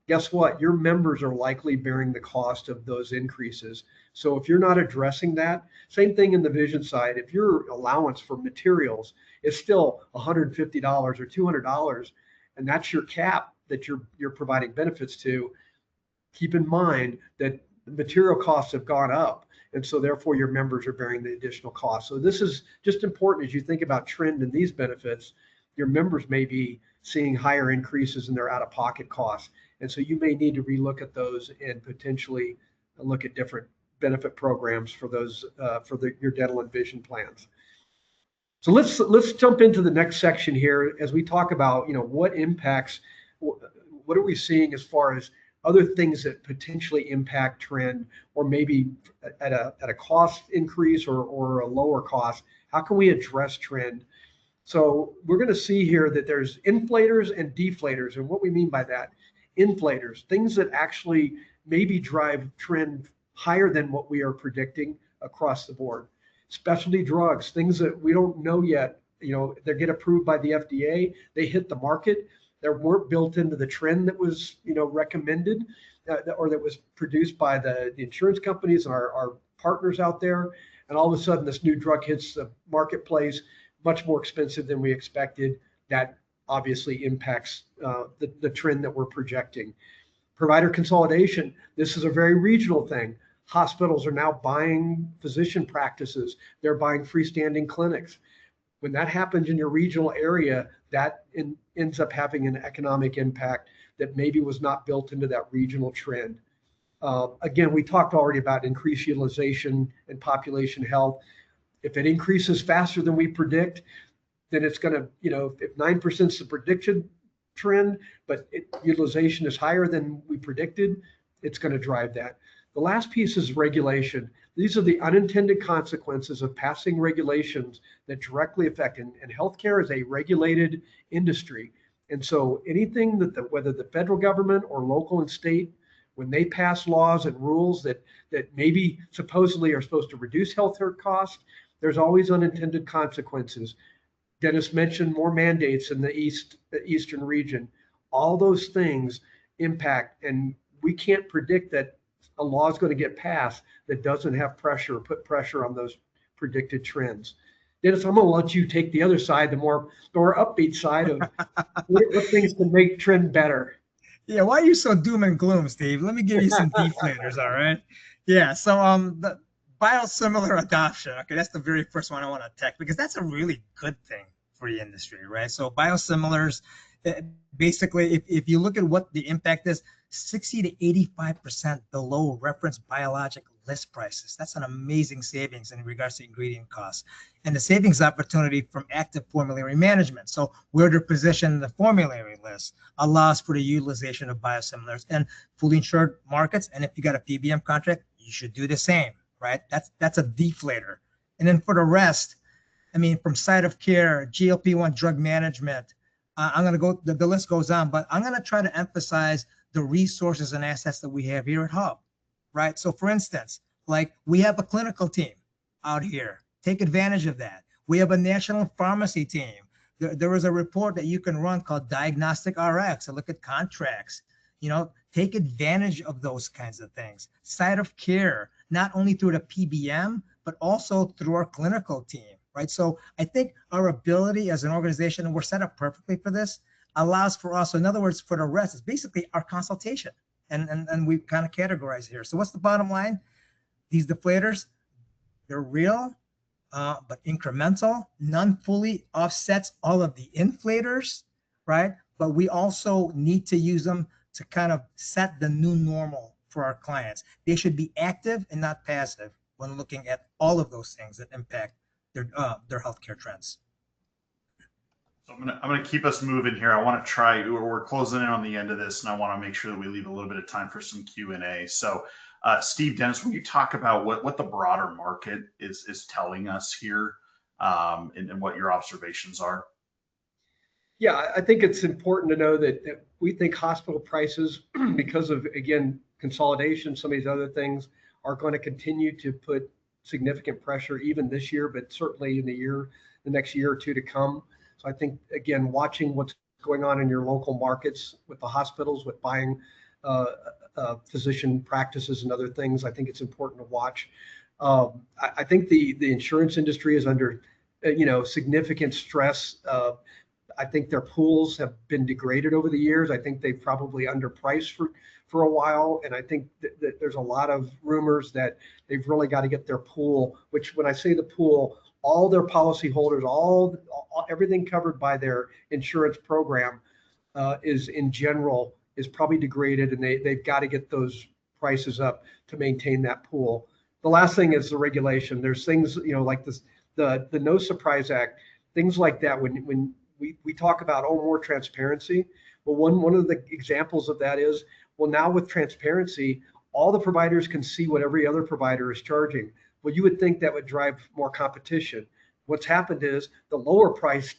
Guess what? Your members are likely bearing the cost of those increases. So if you're not addressing that, same thing in the vision side. If your allowance for materials is still $150 or $200, and that's your cap that you're providing benefits to, keep in mind that material costs have gone up. And so therefore your members are bearing the additional cost. So this is just important as you think about trend in these benefits. Your members may be seeing higher increases in their out-of-pocket costs. And so you may need to relook at those and potentially look at different benefit programs for those your dental and vision plans. So let's jump into the next section here as we talk about what impacts, what are we seeing as far as other things that potentially impact trend, or maybe at a cost increase or a lower cost. How can we address trend? So we're going to see here that there's inflators and deflators. And what we mean by that, inflators, things that actually maybe drive trend higher than what we are predicting across the board. Specialty drugs, things that we don't know yet, they get approved by the FDA, they hit the market, they weren't built into the trend that was, recommended or that was produced by the insurance companies and our partners out there. And all of a sudden this new drug hits the marketplace, much more expensive than we expected. That obviously impacts the trend that we're projecting. Provider consolidation. This is a very regional thing. Hospitals are now buying physician practices. They're buying freestanding clinics. When that happens in your regional area, that ends up having an economic impact that maybe was not built into that regional trend. Again, we talked already about increased utilization and population health. If it increases faster than we predict, then it's going to, if 9% is the prediction trend, but utilization is higher than we predicted, it's going to drive that. The last piece is regulation. These are the unintended consequences of passing regulations that directly affect, and healthcare is a regulated industry. And so anything that whether the federal government or local and state, when they pass laws and rules that maybe supposedly are supposed to reduce healthcare costs, there's always unintended consequences. Dennis mentioned more mandates in the eastern region. All those things impact, and we can't predict that a law is going to get passed that doesn't have pressure, put pressure on those predicted trends. Dennis, I'm going to let you take the other side, the more upbeat side of what things can make trend better. Yeah, why are you so doom and gloom, Steve? Let me give you some deflators, all right? Yeah, so the biosimilar adoption, okay, that's the very first one I want to attack because that's a really good thing for the industry, right? So biosimilars, basically, if you look at what the impact is, 60 to 85% below reference biologic list prices. That's an amazing savings in regards to ingredient costs. And the savings opportunity from active formulary management. So where they're positioned in the formulary list allows for the utilization of biosimilars and fully insured markets. And if you got a PBM contract, you should do the same, right? That's a deflator. And then for the rest, I mean, from site of care, GLP-1 drug management, I'm going to go, the list goes on, but I'm going to try to emphasize the resources and assets that we have here at Hub, right? So for instance, like we have a clinical team out here. Take advantage of that. We have a national pharmacy team. There is a report that you can run called Diagnostic RX and look at contracts. Take advantage of those kinds of things. Site of care, not only through the PBM, but also through our clinical team, right? So I think our ability as an organization, and we're set up perfectly for this, allows for us, so in other words, for the rest, it's basically our consultation. And we kind of categorize here. So what's the bottom line? These deflators, they're real, but incremental. None fully offsets all of the inflators, right? But we also need to use them to kind of set the new normal for our clients. They should be active and not passive when looking at all of those things that impact their healthcare trends. So I'm gonna keep us moving here. I want to try. We're closing in on the end of this, and I want to make sure that we leave a little bit of time for some Q&A. So, Steve, Dennis, when you talk about what the broader market is telling us here, and what your observations are. Yeah, I think it's important to know that we think hospital prices, because of, again, consolidation, some of these other things, are going to continue to put significant pressure even this year, but certainly in the next year or two to come. So I think, again, watching what's going on in your local markets with the hospitals, with buying physician practices and other things, I think it's important to watch. I think the insurance industry is under, significant stress. I think their pools have been degraded over the years. I think they've probably underpriced for a while. And I think that there's a lot of rumors that they've really got to get their pool, which when I say the pool, all their policyholders, everything covered by their insurance program is in general is probably degraded, and they've got to get those prices up to maintain that pool. The last thing is the regulation. There's things, like this, the No Surprise Act, things like that. When we talk about more transparency, well, one of the examples of that is Well, now with transparency, all the providers can see what every other provider is charging. Well, you would think that would drive more competition. What's happened is the lower price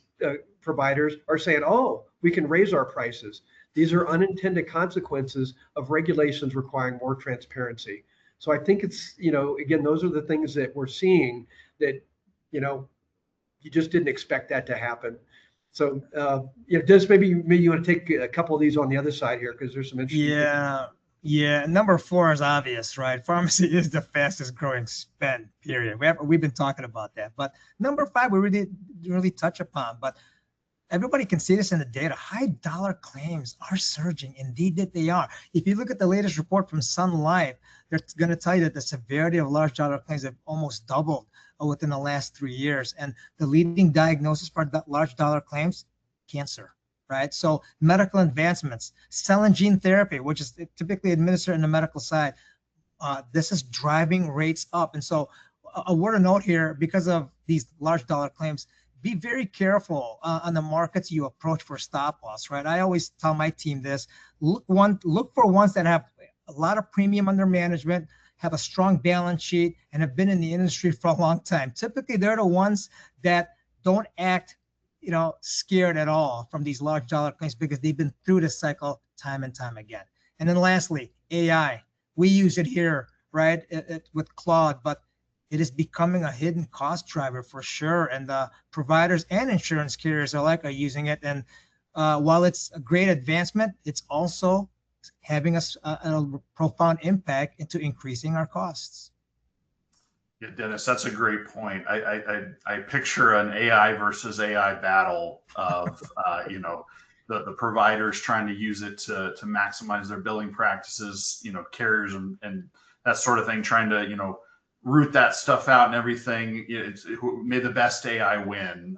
providers are saying, oh, we can raise our prices. These are unintended consequences of regulations requiring more transparency. So I think it's, again, those are the things that we're seeing that, you just didn't expect that to happen. So, Des, maybe you want to take a couple of these on the other side here, because there's some interesting. Yeah. Number 4 is obvious, right? Pharmacy is the fastest growing spend, period. We've been talking about that. But number 5, we really touch upon. But everybody can see this in the data. High dollar claims are surging. Indeed that they are. If you look at the latest report from Sun Life, they're going to tell you that the severity of large dollar claims have almost doubled within the last 3 years. And the leading diagnosis for large dollar claims, cancer, right? So medical advancements, cell and gene therapy, which is typically administered in the medical side, this is driving rates up. And so a word of note here, because of these large dollar claims, be very careful on the markets you approach for stop loss, right? I always tell my team this: look for ones that have a lot of premium under management, have a strong balance sheet, and have been in the industry for a long time. Typically, they're the ones that don't act, scared at all from these large dollar claims, because they've been through this cycle time and time again. And then lastly, AI. We use it here, right, with Claude, but it is becoming a hidden cost driver for sure. And the providers and insurance carriers alike are using it. And while it's a great advancement, it's also having a profound impact into increasing our costs. Yeah, Dennis, that's a great point. I picture an AI versus AI battle of, the providers trying to use it to maximize their billing practices, carriers and that sort of thing, trying to, root that stuff out and everything. May the best AI win.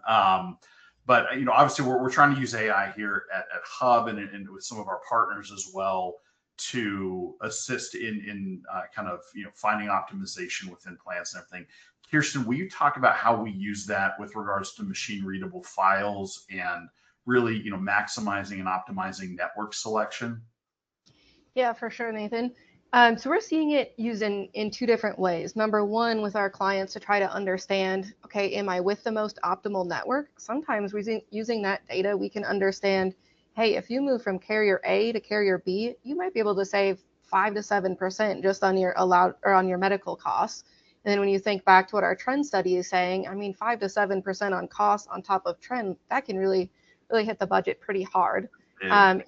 But obviously we're trying to use AI here at Hub and with some of our partners as well to assist in kind of finding optimization within plans and everything. Kirsten, will you talk about how we use that with regards to machine readable files and really maximizing and optimizing network selection? Yeah, for sure, Nathan. So we're seeing it used in 2 different ways. Number 1, with our clients to try to understand, okay, am I with the most optimal network? Sometimes using that data, we can understand, hey, if you move from carrier A to carrier B, you might be able to save 5 to 7% just on your medical costs. And then when you think back to what our trend study is saying, 5 to 7% on costs on top of trend, that can really hit the budget pretty hard. Yeah.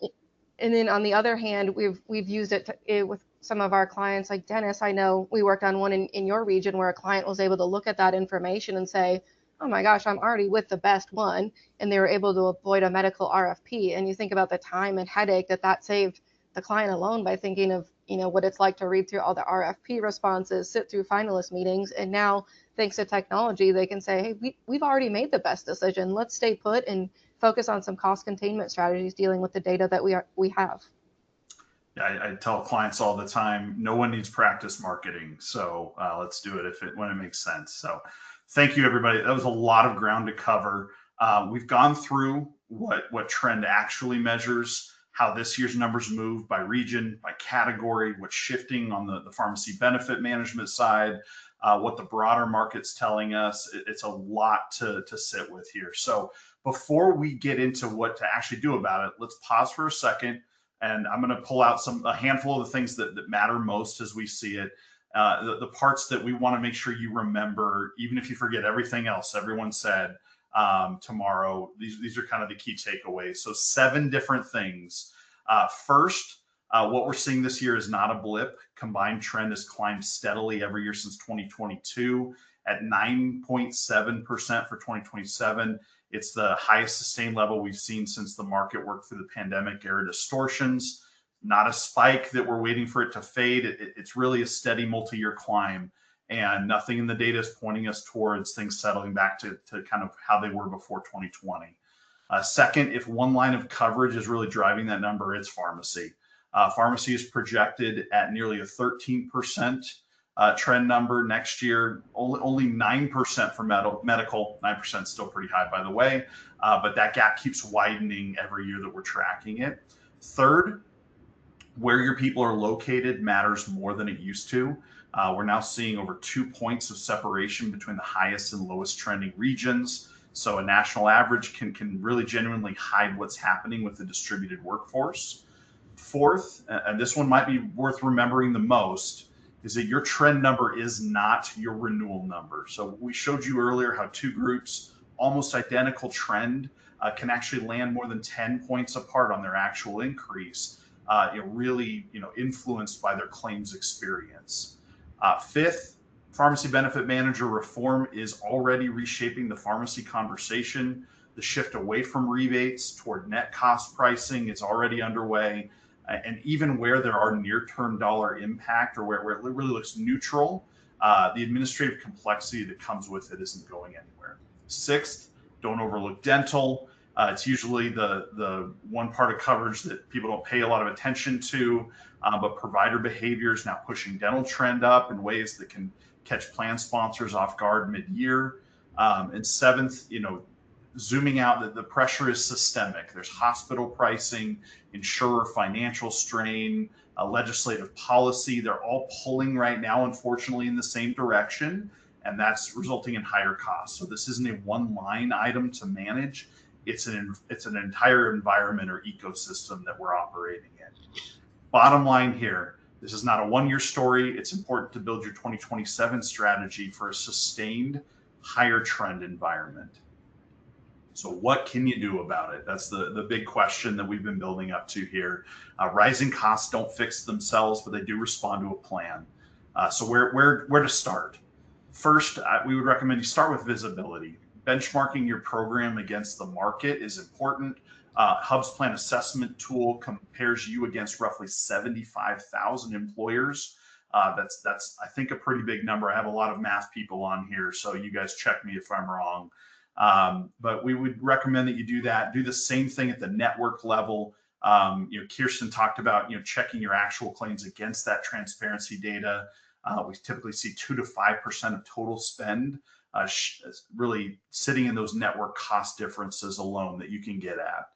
And then on the other hand, we've used it with some of our clients, like Dennis. I know we worked on one in your region where a client was able to look at that information and say, oh my gosh, I'm already with the best one. And they were able to avoid a medical RFP. And you think about the time and headache that saved the client alone by thinking of, what it's like to read through all the RFP responses, sit through finalist meetings. And now, thanks to technology, they can say, hey, we've already made the best decision. Let's stay put and focus on some cost containment strategies dealing with the data that we have. Yeah, I tell clients all the time, no one needs practice marketing. So let's do it when it makes sense. So thank you, everybody. That was a lot of ground to cover. We've gone through what trend actually measures, how this year's numbers move by region, by category, what's shifting on the pharmacy benefit management side, what the broader market's telling us. It's a lot to sit with here. So before we get into what to actually do about it, let's pause for a second. And I'm going to pull out a handful of the things that matter most as we see it. The parts that we want to make sure you remember, even if you forget everything else everyone said tomorrow. These are kind of the key takeaways. So 7 different things. First, what we're seeing this year is not a blip. Combined trend has climbed steadily every year since 2022 at 9.7% for 2027. It's the highest sustained level we've seen since the market worked through the pandemic era distortions. Not a spike that we're waiting for it to fade. It's really a steady multi-year climb, and nothing in the data is pointing us towards things settling back to kind of how they were before 2020. Second, if one line of coverage is really driving that number, it's pharmacy. Pharmacy is projected at nearly a 13% trend number next year, only 9% for medical. 9% still pretty high, by the way, but that gap keeps widening every year that we're tracking it. Third, Where your people are located matters more than it used to. We're now seeing over 2 points of separation between the highest and lowest trending regions. So a national average can really genuinely hide what's happening with the distributed workforce. Fourth, and this one might be worth remembering the most, is that your trend number is not your renewal number. So we showed you earlier how two groups, almost identical trend, can actually land more than 10 points apart on their actual increase, really influenced by their claims experience. Fifth, pharmacy benefit manager reform is already reshaping the pharmacy conversation. The shift away from rebates toward net cost pricing is already underway. And even where there are near-term dollar impact, or where it really looks neutral, the administrative complexity that comes with it isn't going anywhere. Sixth, don't overlook dental. It's usually the one part of coverage that people don't pay a lot of attention to, but provider behavior is now pushing dental trend up in ways that can catch plan sponsors off guard mid-year. And seventh, zooming out, that the pressure is systemic. There's hospital pricing, insurer financial strain, legislative policy. They're all pulling right now, unfortunately, in the same direction, and that's resulting in higher costs. So this isn't a one-line item to manage. It's an entire environment or ecosystem that we're operating in. Bottom line here, this is not a one-year story. It's important to build your 2027 strategy for a sustained higher trend environment. So what can you do about it? That's the big question that we've been building up to here. Rising costs don't fix themselves, but they do respond to a plan. So where to start? First, we would recommend you start with visibility. Benchmarking your program against the market is important. Hub's plan assessment tool compares you against roughly 75,000 employers. That's I think a pretty big number. I have a lot of math people on here, so you guys check me if I'm wrong. But we would recommend that you do that. Do the same thing at the network level. Kirsten talked about checking your actual claims against that transparency data. We typically see 2 to 5% of total spend really sitting in those network cost differences alone that you can get at.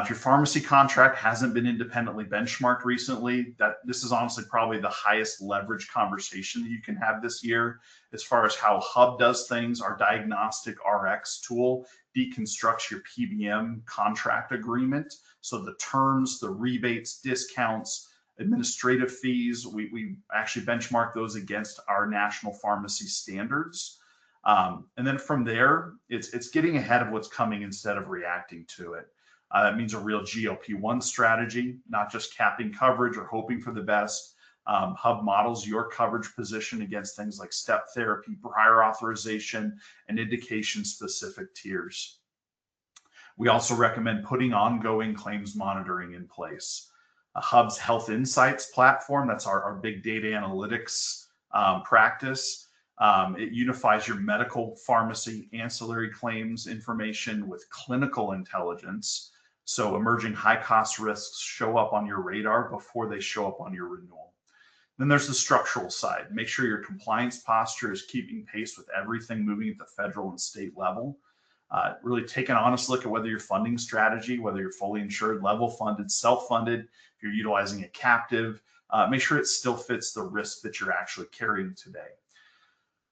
If your pharmacy contract hasn't been independently benchmarked recently, this is honestly probably the highest leverage conversation that you can have this year. As far as how Hub does things, our diagnostic RX tool deconstructs your PBM contract agreement. So the terms, the rebates, discounts, administrative fees, we actually benchmark those against our national pharmacy standards. And then from there, it's getting ahead of what's coming instead of reacting to it. That means a real GLP-1 strategy, not just capping coverage or hoping for the best. Hub models your coverage position against things like step therapy, prior authorization, and indication-specific tiers. We also recommend putting ongoing claims monitoring in place. Hub's Health Insights platform, that's our big data analytics practice. It unifies your medical, pharmacy, ancillary claims information with clinical intelligence. So emerging high-cost risks show up on your radar before they show up on your renewal. Then there's the structural side. Make sure your compliance posture is keeping pace with everything moving at the federal and state level. Really take an honest look at whether your funding strategy, whether you're fully insured, level funded, self-funded, if you're utilizing a captive, make sure it still fits the risk that you're actually carrying today.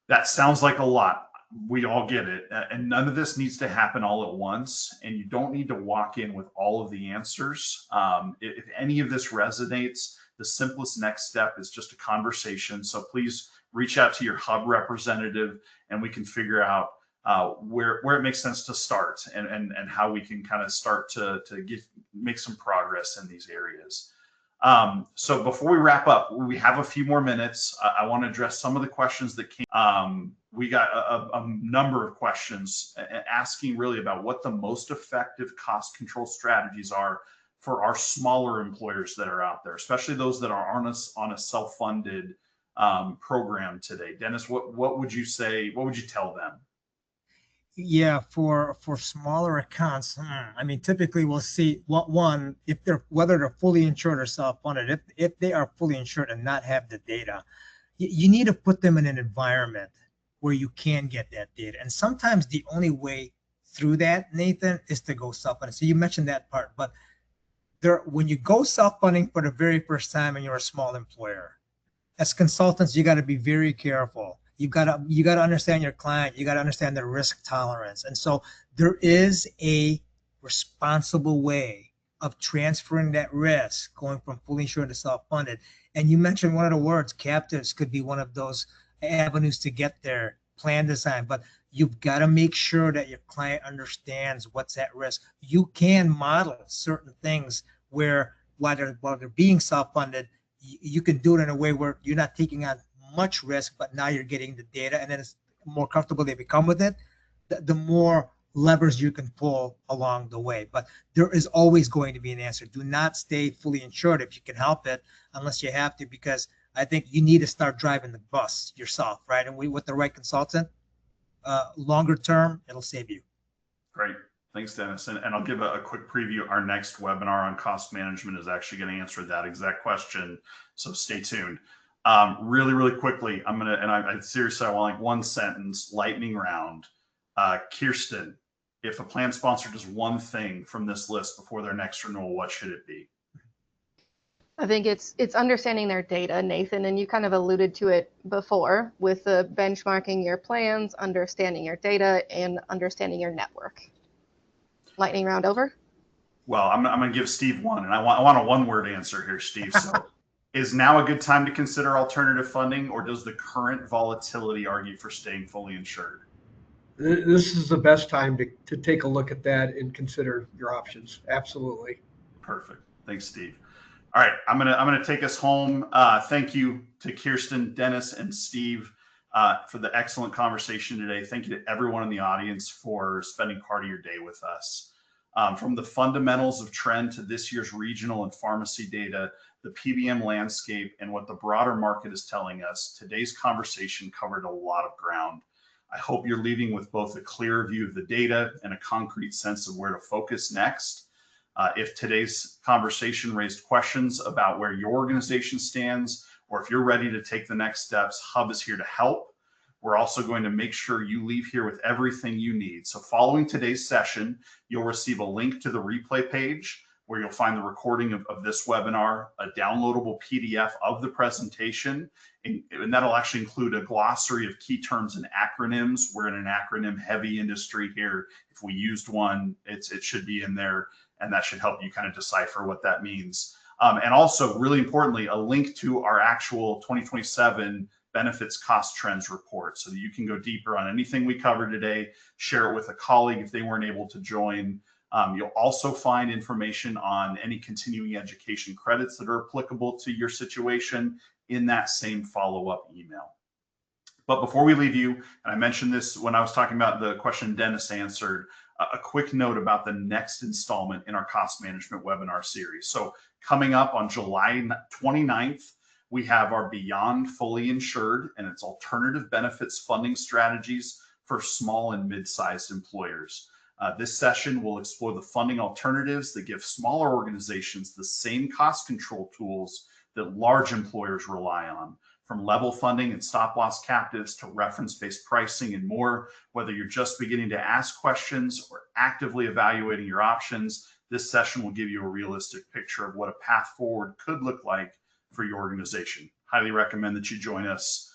That sounds like a lot. We all get it. And none of this needs to happen all at once. And you don't need to walk in with all of the answers. If any of this resonates, the simplest next step is just a conversation. So please reach out to your Hub representative and we can figure out where it makes sense to start and how we can kind of start to make some progress in these areas. So before we wrap up, we have a few more minutes. I want to address some of the questions that came. We got a number of questions asking really about what the most effective cost control strategies are for our smaller employers that are out there, especially those that are on a self-funded program today. Dennis, what would you say? What would you tell them? Yeah, for smaller accounts, I mean, typically we'll see whether they're fully insured or self-funded. If they are fully insured and not have the data, you need to put them in an environment where you can get that data. And sometimes the only way through that, Nathan, is to go self-funded. So you mentioned that part, but when you go self-funding for the very first time and you're a small employer, as consultants, you got to be very careful. You got to understand your client. You got to understand their risk tolerance. And so there is a responsible way of transferring that risk, going from fully insured to self-funded. And you mentioned one of the words, captives could be one of those avenues to get there, plan design. But you've got to make sure that your client understands what's at risk. You can model certain things where while they're being self-funded, you can do it in a way where you're not taking on much risk, but now you're getting the data, and then it's more comfortable they become with it, the more levers you can pull along the way. But there is always going to be an answer. Do not stay fully insured if you can help it, unless you have to, because I think you need to start driving the bus yourself, right? And with the right consultant, longer term, it'll save you. Great. Thanks, Dennis. And I'll give a quick preview. Our next webinar on cost management is actually going to answer that exact question. So stay tuned. Really, really quickly, I seriously, I want like one sentence, lightning round. Kirsten, if a plan sponsor does one thing from this list before their next renewal, what should it be? I think it's understanding their data, Nathan, and you kind of alluded to it before with the benchmarking your plans, understanding your data, and understanding your network. Lightning round over. Well, I'm going to give Steve one, and I want a one-word answer here, Steve. So, is now a good time to consider alternative funding, or does the current volatility argue for staying fully insured? This is the best time to take a look at that and consider your options. Absolutely. Perfect. Thanks, Steve. All right, I'm gonna take us home. Thank you to Kirsten, Dennis, and Steve for the excellent conversation today. Thank you to everyone in the audience for spending part of your day with us. From the fundamentals of trend to this year's regional and pharmacy data, the PBM landscape, and what the broader market is telling us, today's conversation covered a lot of ground. I hope you're leaving with both a clear view of the data and a concrete sense of where to focus next. If today's conversation raised questions about where your organization stands, or if you're ready to take the next steps, Hub is here to help. We're also going to make sure you leave here with everything you need. So following today's session, you'll receive a link to the replay page where you'll find the recording of this webinar, a downloadable PDF of the presentation, and that'll actually include a glossary of key terms and acronyms. We're in an acronym-heavy industry here. If we used one, it should be in there, and that should help you kind of decipher what that means. And also, really importantly, a link to our actual 2027 benefits cost trends report so that you can go deeper on anything we covered today, share it with a colleague if they weren't able to join. You'll also find information on any continuing education credits that are applicable to your situation in that same follow-up email. But before we leave you, and I mentioned this when I was talking about the question Dennis answered, a quick note about the next installment in our cost management webinar series. So coming up on July 29th, we have our Beyond Fully Insured and its alternative benefits funding strategies for small and mid-sized employers. This session will explore the funding alternatives that give smaller organizations the same cost control tools that large employers rely on, from level funding and stop-loss captives to reference-based pricing and more. Whether you're just beginning to ask questions or actively evaluating your options, this session will give you a realistic picture of what a path forward could look like for your organization. Highly recommend that you join us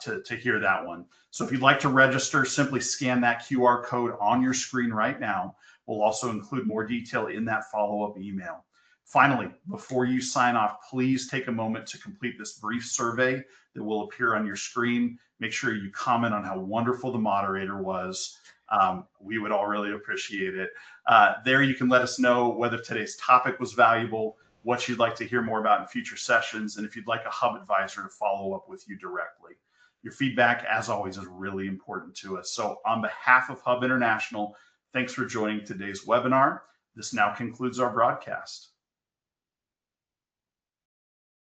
to hear that one. So if you'd like to register, simply scan that QR code on your screen right now. We'll also include more detail in that follow-up email. Finally, before you sign off, please take a moment to complete this brief survey that will appear on your screen. Make sure you comment on how wonderful the moderator was. We would all really appreciate it. There you can let us know whether today's topic was valuable, what you'd like to hear more about in future sessions, and if you'd like a Hub advisor to follow up with you directly. Your feedback, as always, is really important to us. So on behalf of Hub International, thanks for joining today's webinar. This now concludes our broadcast.